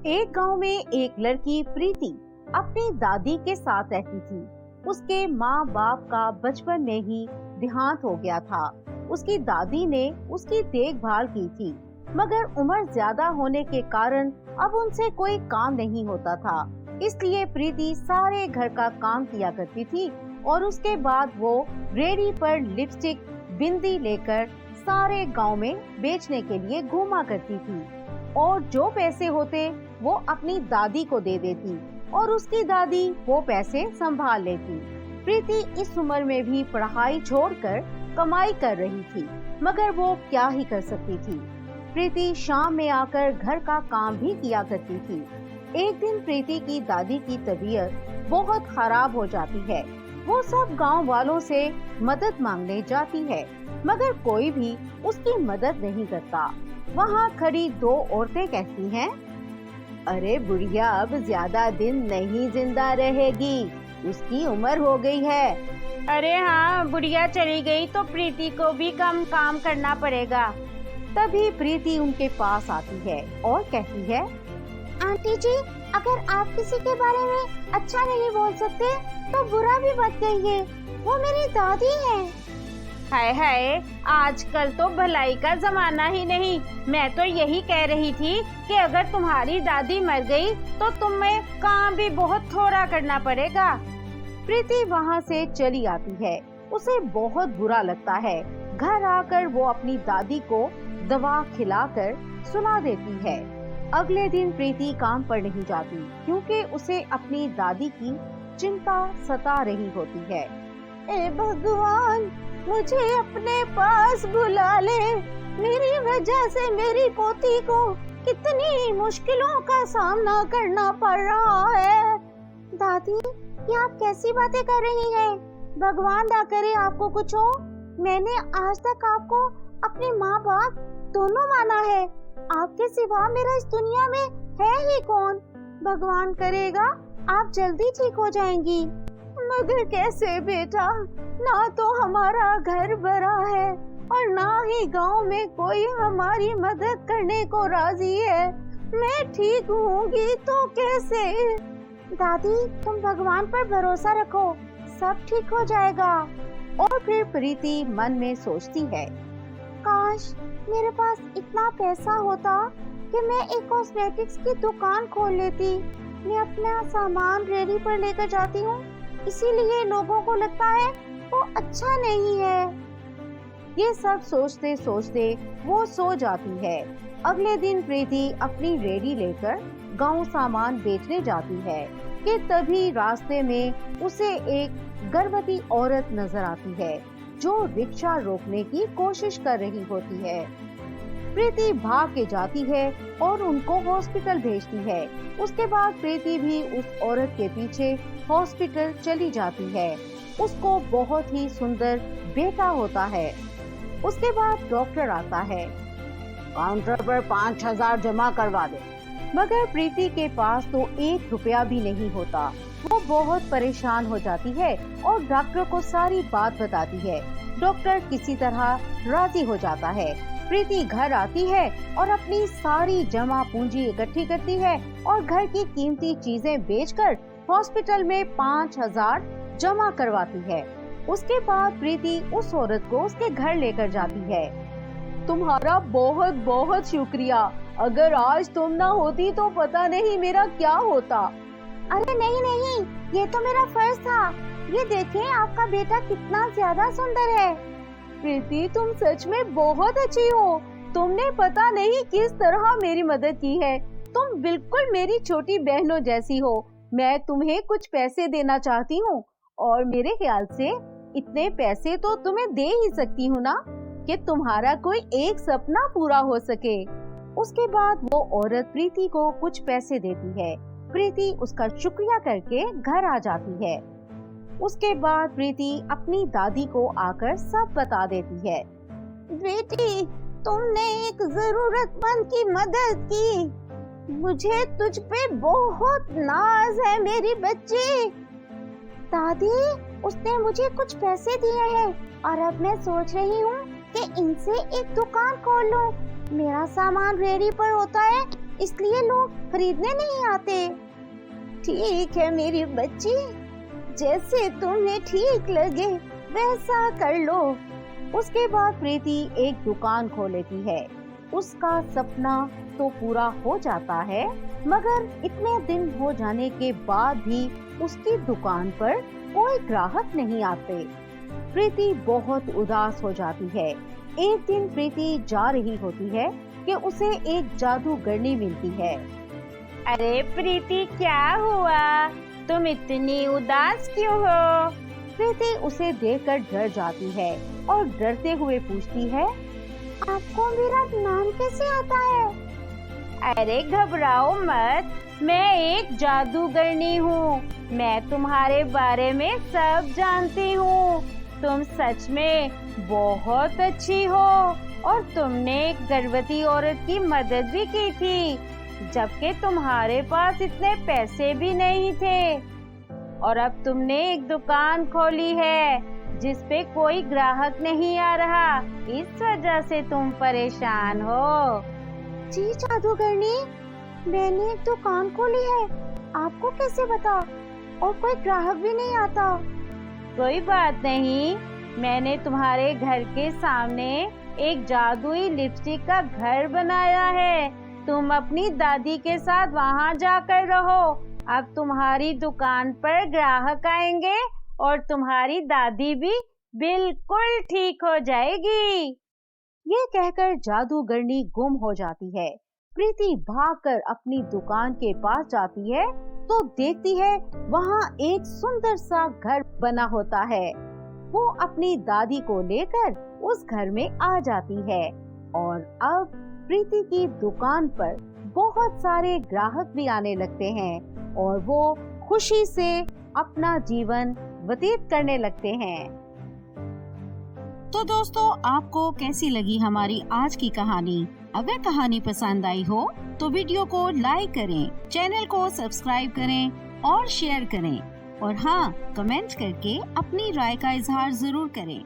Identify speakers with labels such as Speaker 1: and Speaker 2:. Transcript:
Speaker 1: एक गांव में एक लड़की प्रीति अपनी दादी के साथ रहती थी। उसके माँ बाप का बचपन में ही देहांत हो गया था। उसकी दादी ने उसकी देखभाल की थी, मगर उम्र ज्यादा होने के कारण अब उनसे कोई काम नहीं होता था। इसलिए प्रीति सारे घर का काम किया करती थी और उसके बाद वो रेहड़ी पर लिपस्टिक, बिंदी लेकर सारे गांव में बेचने के लिए घूमा करती थी और जो पैसे होते वो अपनी दादी को दे देती और उसकी दादी वो पैसे संभाल लेती। प्रीति इस उम्र में भी पढ़ाई छोड़कर कमाई कर रही थी, मगर वो क्या ही कर सकती थी। प्रीति शाम में आकर घर का काम भी किया करती थी। एक दिन प्रीति की दादी की तबीयत बहुत खराब हो जाती है। वो सब गांव वालों से मदद मांगने जाती है, मगर कोई भी उसकी मदद नहीं करता। वहाँ खड़ी दो औरतें कहती हैं, अरे बुढ़िया अब ज्यादा दिन नहीं जिंदा रहेगी, उसकी उम्र हो गई है।
Speaker 2: अरे हाँ, बुढ़िया चली गई तो प्रीति को भी कम काम करना पड़ेगा।
Speaker 1: तभी प्रीति उनके पास आती है और कहती है,
Speaker 3: आंटी जी, अगर आप किसी के बारे में अच्छा नहीं बोल सकते तो बुरा भी मत कहिए, वो मेरी दादी है।
Speaker 2: हाय हाय, आजकल तो भलाई का जमाना ही नहीं। मैं तो यही कह रही थी कि अगर तुम्हारी दादी मर गई तो तुम्हें काम भी बहुत थोड़ा करना पड़ेगा।
Speaker 1: प्रीति वहाँ से चली आती है। उसे बहुत बुरा लगता है। घर आकर वो अपनी दादी को दवा खिलाकर सुला देती है। अगले दिन प्रीति काम पर नहीं जाती क्योंकि उसे अपनी दादी की चिंता सता रही होती है।
Speaker 3: ए भगवान, मुझे अपने पास बुला ले। मेरी वजह से मेरी पोती को कितनी मुश्किलों का सामना करना पड़ रहा है। दादी, ये आप कैसी बातें कर रही हैं? भगवान ना करे आपको कुछ हो। मैंने आज तक आपको अपने माँ बाप दोनों माना है। आपके सिवा मेरा इस दुनिया में है ही कौन? भगवान करेगा आप जल्दी ठीक हो जाएंगी। मगर कैसे बेटा, ना तो हमारा घर भरा है और ना ही गांव में कोई हमारी मदद करने को राजी है। मैं ठीक होंगी तो कैसे? दादी, तुम भगवान पर भरोसा रखो, सब ठीक हो जाएगा।
Speaker 1: और फिर प्रीति मन में सोचती है,
Speaker 3: काश मेरे पास इतना पैसा होता कि मैं एक कॉस्मेटिक्स की दुकान खोल लेती। मैं अपना सामान रेडी पर लेकर जाती हूँ, इसीलिए लोगों को लगता है वो अच्छा नहीं है।
Speaker 1: ये सब सोचते सोचते वो सो जाती है। अगले दिन प्रीति अपनी रेडी लेकर गांव सामान बेचने जाती है कि तभी रास्ते में उसे एक गर्भवती औरत नजर आती है जो रिक्शा रोकने की कोशिश कर रही होती है। प्रीति भाग के जाती है और उनको हॉस्पिटल भेजती है। उसके बाद प्रीति भी उस औरत के पीछे हॉस्पिटल चली जाती है। उसको बहुत ही सुंदर बेटा होता है। उसके बाद डॉक्टर आता है, काउंटर पर 5,000 जमा करवा दे। मगर प्रीति के पास तो 1 रुपया भी नहीं होता। वो बहुत परेशान हो जाती है और डॉक्टर को सारी बात बताती है। डॉक्टर किसी तरह राजी हो जाता है। प्रीति घर आती है और अपनी सारी जमा पूंजी इकट्ठी करती है और घर की कीमती चीजें बेचकर हॉस्पिटल में 5,000 जमा करवाती है। उसके बाद प्रीति उस औरत को उसके घर लेकर जाती है। तुम्हारा बहुत बहुत शुक्रिया, अगर आज तुम ना होती तो पता नहीं मेरा क्या होता।
Speaker 3: अरे नहीं नहीं, ये तो मेरा फर्ज था। ये देखें, आपका बेटा कितना ज्यादा सुंदर है।
Speaker 1: प्रीति, तुम सच में बहुत अच्छी हो। तुमने पता नहीं किस तरह मेरी मदद की है। तुम बिल्कुल मेरी छोटी बहनों जैसी हो। मैं तुम्हें कुछ पैसे देना चाहती हूँ और मेरे ख्याल से इतने पैसे तो तुम्हें दे ही सकती हूँ ना, कि तुम्हारा कोई एक सपना पूरा हो सके। उसके बाद वो औरत प्रीति को कुछ पैसे देती है। प्रीति उसका शुक्रिया करके घर आ जाती है। उसके बाद प्रीति अपनी दादी को आकर सब बता देती है।
Speaker 3: बेटी, तुमने एक जरूरतमंद की मदद की। मुझे तुझ पे बहुत नाज है मेरी बच्ची। दादी, उसने मुझे कुछ पैसे दिए हैं और अब मैं सोच रही हूँ कि इनसे एक दुकान खोल लूं। मेरा सामान रेडी पर होता है, इसलिए लोग खरीदने नहीं आते। ठीक है मेरी बच्ची, जैसे तुम्हें ठीक लगे वैसा कर लो।
Speaker 1: उसके बाद प्रीति एक दुकान खोल लेती है। उसका सपना तो पूरा हो जाता है, मगर इतने दिन हो जाने के बाद भी उसकी दुकान पर कोई ग्राहक नहीं आते। प्रीति बहुत उदास हो जाती है। एक दिन प्रीति जा रही होती है कि उसे एक जादूगरनी मिलती है।
Speaker 2: अरे प्रीति, क्या हुआ? तुम इतनी उदास क्यों हो?
Speaker 1: प्रीति उसे देखकर डर जाती है और डरते हुए पूछती है,
Speaker 3: आपको मेरा नाम कैसे आता है?
Speaker 2: अरे घबराओ मत, मैं एक जादूगरनी हूँ। मैं तुम्हारे बारे में सब जानती हूँ। तुम सच में बहुत अच्छी हो और तुमने एक गर्भवती औरत की मदद भी की थी, जबकि तुम्हारे पास इतने पैसे भी नहीं थे। और अब तुमने एक दुकान खोली है जिस पे कोई ग्राहक नहीं आ रहा, इस वजह से तुम परेशान हो।
Speaker 3: जी जादूगरनी, मैंने एक दुकान खोली है, आपको कैसे पता? और कोई ग्राहक भी नहीं आता।
Speaker 2: कोई बात नहीं, मैंने तुम्हारे घर के सामने एक जादुई लिपस्टिक का घर बनाया है। तुम अपनी दादी के साथ वहाँ जाकर रहो। अब तुम्हारी दुकान पर ग्राहक आएंगे और तुम्हारी दादी भी बिल्कुल ठीक हो जाएगी।
Speaker 1: ये कहकर जादूगरनी गुम हो जाती है। प्रीति भागकर अपनी दुकान के पास जाती है तो देखती है वहाँ एक सुंदर सा घर बना होता है। वो अपनी दादी को लेकर उस घर में आ जाती है और अब प्रीति की दुकान पर बहुत सारे ग्राहक भी आने लगते हैं और वो खुशी से अपना जीवन व्यतीत करने लगते हैं। तो दोस्तों, आपको कैसी लगी हमारी आज की कहानी? अगर कहानी पसंद आई हो तो वीडियो को लाइक करें, चैनल को सब्सक्राइब करें और शेयर करें। और हाँ, कमेंट करके अपनी राय का इजहार जरूर करें।